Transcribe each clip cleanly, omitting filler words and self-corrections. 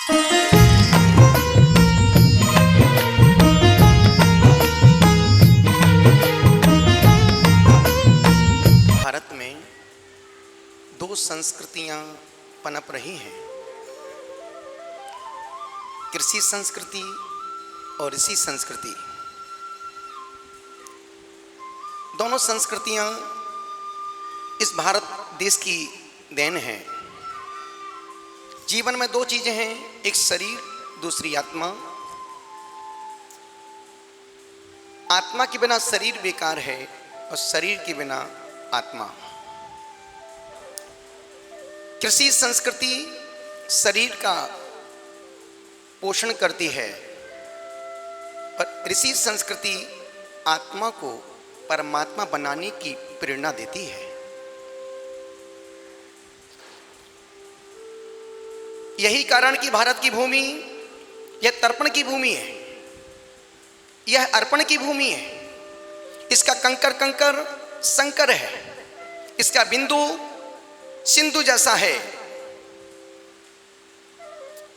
भारत में दो संस्कृतियां पनप रही हैं, कृषि संस्कृति और ऋषि संस्कृति। दोनों संस्कृतियां इस भारत देश की देन है। जीवन में दो चीजें हैं, एक शरीर, दूसरी आत्मा। आत्मा के बिना शरीर बेकार है और शरीर के बिना आत्मा। कृषि संस्कृति शरीर का पोषण करती है और ऋषि संस्कृति आत्मा को परमात्मा बनाने की प्रेरणा देती है। यही कारण कि भारत की भूमि यह तर्पण की भूमि है, यह अर्पण की भूमि है। इसका कंकर कंकर संकर है, इसका बिंदु सिंधु जैसा है।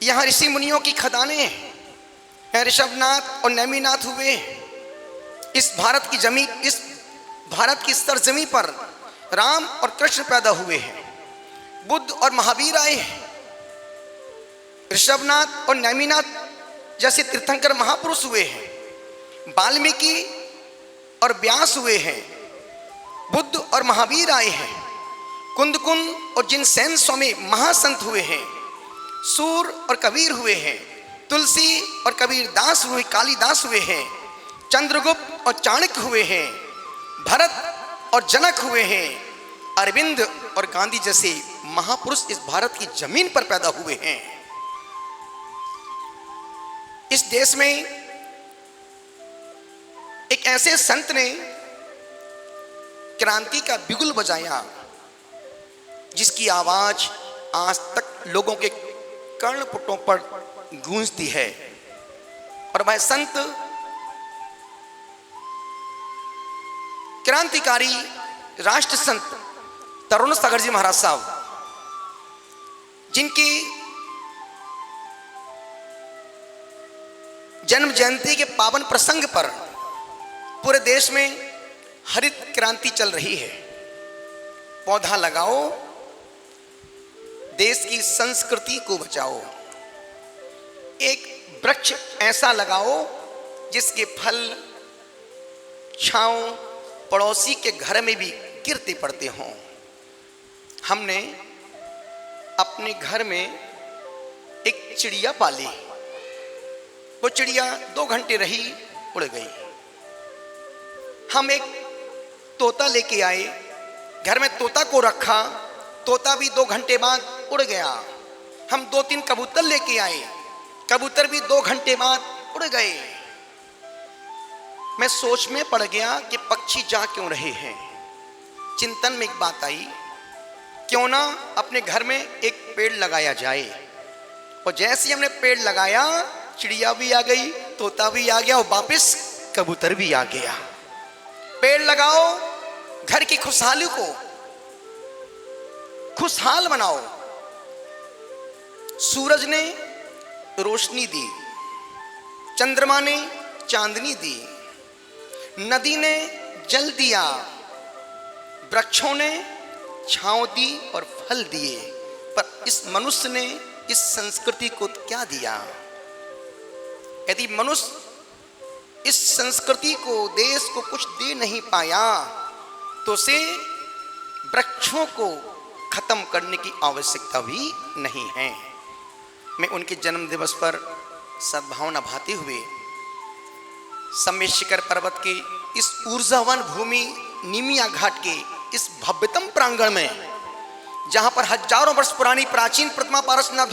यहां ऋषि मुनियों की खदानें हैं, ऋषभनाथ और नैमिनाथ हुए। इस भारत की जमीन, इस भारत की सरजमी पर राम और कृष्ण पैदा हुए हैं, बुद्ध और महावीर आए हैं। ऋषभनाथ और नैमिनाथ जैसे तीर्थंकर महापुरुष हुए हैं, वाल्मीकि और व्यास हुए हैं, बुद्ध और महावीर आए हैं। कुंदकुंद और जिनसेन स्वामी महासंत हुए हैं, सूर और कबीर हुए हैं, तुलसी और कबीर दास हुए, कालिदास हुए हैं, चंद्रगुप्त और चाणक्य हुए हैं, भरत और जनक हुए हैं, अरविंद और गांधी जैसे महापुरुष इस भारत की जमीन पर पैदा हुए हैं। इस देश में एक ऐसे संत ने क्रांति का बिगुल बजाया जिसकी आवाज आज तक लोगों के कर्णपुटों पर गूंजती है। और वह संत क्रांतिकारी राष्ट्र संत तरुण सागर जी महाराज साहब, जिनकी जन्म जयंती के पावन प्रसंग पर पूरे देश में हरित क्रांति चल रही है। पौधा लगाओ, देश की संस्कृति को बचाओ। एक वृक्ष ऐसा लगाओ जिसके फल छांव पड़ोसी के घर में भी गिरते पड़ते हों। हमने अपने घर में एक चिड़िया पाली, वो चिड़िया 2 घंटे रही, उड़ गई। हम एक तोता लेके आए, घर में तोता को रखा, तोता भी 2 घंटे बाद उड़ गया। हम 2-3 कबूतर लेके आए, कबूतर भी 2 घंटे बाद उड़ गए। मैं सोच में पड़ गया कि पक्षी जा क्यों रहे हैं। चिंतन में एक बात आई, क्यों ना अपने घर में एक पेड़ लगाया जाए। और जैसे ही हमने पेड़ लगाया, चिड़िया भी आ गई, तोता भी आ गया और वापस कबूतर भी आ गया। पेड़ लगाओ, घर की खुशहाली को खुशहाल बनाओ। सूरज ने रोशनी दी, चंद्रमा ने चांदनी दी, नदी ने जल दिया, वृक्षों ने छांव दी और फल दिए, पर इस मनुष्य ने इस संस्कृति को क्या दिया? यदि मनुष्य इस संस्कृति को, देश को कुछ दे नहीं पाया, तो उसे वृक्षों को खत्म करने की आवश्यकता भी नहीं है। मैं उनके जन्म दिवस पर सद्भावना भाते हुए सम्मेशिखर पर्वत के इस ऊर्जावान भूमि नीमिया घाट के इस भव्यतम प्रांगण में, जहां पर हजारों वर्ष पुरानी प्राचीन प्रतिमा पारसनाथ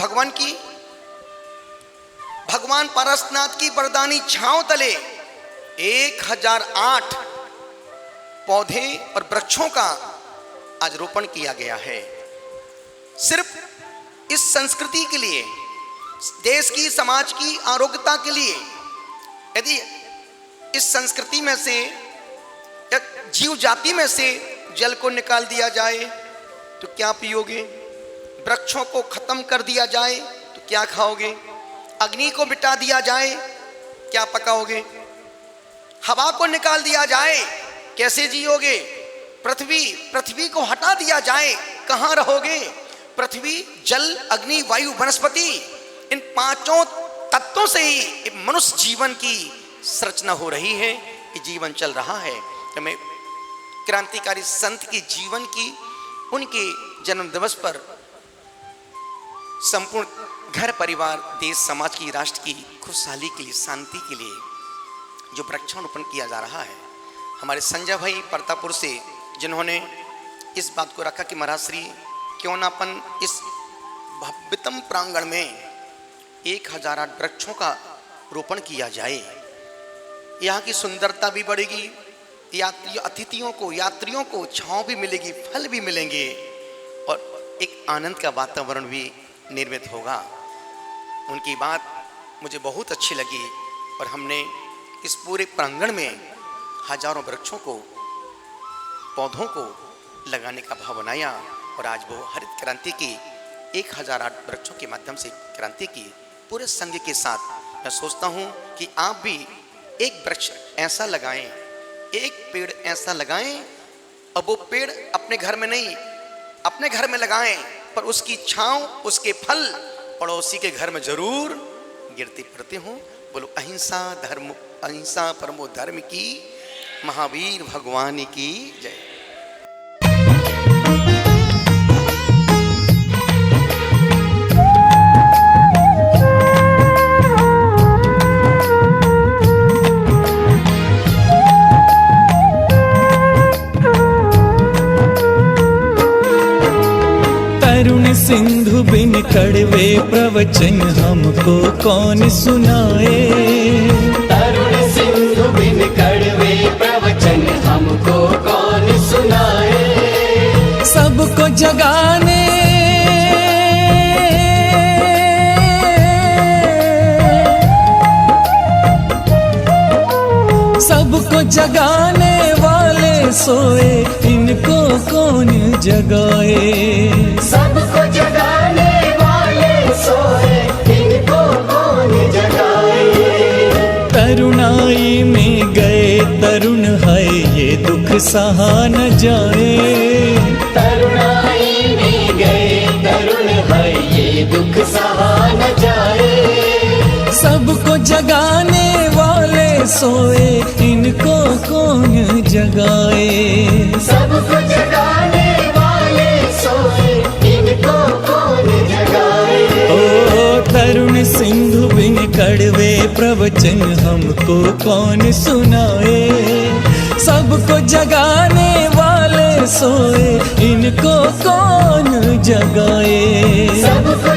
भगवान पारसनाथ की वरदानी छांव तले 1008 पौधे और वृक्षों का आज रोपण किया गया है। सिर्फ इस संस्कृति के लिए, देश की, समाज की आरोग्यता के लिए। यदि इस संस्कृति में से या जीव जाति में से जल को निकाल दिया जाए तो क्या पियोगे? वृक्षों को खत्म कर दिया जाए तो क्या खाओगे? अग्नि को मिटा दिया जाए, क्या पकाओगे? हवा को निकाल दिया जाए, कैसे जियोगे? पृथ्वी को हटा दिया जाए, कहां रहोगे? पृथ्वी, जल, अग्नि, वायु, वनस्पति, इन पांचों तत्वों से ही मनुष्य जीवन की संरचना हो रही है, कि जीवन चल रहा है। तो मैं क्रांतिकारी संत की जीवन की, उनके जन्म दिवस पर संपूर्ण घर परिवार, देश, समाज की, राष्ट्र की खुशहाली के लिए, शांति के लिए जो वृक्षारोपण किया जा रहा है, हमारे संजय भाई परतापुर से, जिन्होंने इस बात को रखा कि महाराज श्री क्यों ना अपन इस भव्यतम प्रांगण में 1000 वृक्षों का रोपण किया जाए। यहाँ की सुंदरता भी बढ़ेगी, अतिथियों को, यात्रियों को छांव भी मिलेगी, फल भी मिलेंगे, और एक आनंद का वातावरण भी निर्मित होगा। उनकी बात मुझे बहुत अच्छी लगी, और हमने इस पूरे प्रांगण में हजारों वृक्षों को, पौधों को लगाने का भाव बनाया, और आज वो हरित क्रांति की 1008 वृक्षों के माध्यम से क्रांति की पूरे संघ के साथ, मैं सोचता हूँ कि आप भी एक वृक्ष ऐसा लगाएं, एक पेड़ ऐसा लगाएं, अब वो पेड़ अपने घर में नहीं, अपने घर में लगाएं, पर उसकी छांव, उसके फल पड़ोसी के घर में जरूर गिरते पड़ते हों। बोलो अहिंसा धर्म, अहिंसा परमो धर्म की, महावीर भगवान की जय। सिंधु बिन कड़वे प्रवचन हमको कौन सुनाए। तरुण सिंधु बिन कड़वे प्रवचन हमको कौन सुनाए। सबको जगाने सबको जगाने वाले सोए, इनको कौन जगाए। सबको जगाने वाले सोए, इनको कौन जगाए। तरुणाई में गए तरुण है, ये दुख सहा न जाए। तरुणाई में गए तरुण है, ये दुख सहा न जाए। सबको जगाने वाले सोए, इनको कौन जगाए। सबको जगाने वाले सोए, इनको कौन जगाए। ओ तरुण सिंधु बिन कड़वे प्रवचन हमको कौन सुनाए। सबको जगाने वाले सोए, इनको कौन जगाए। सबको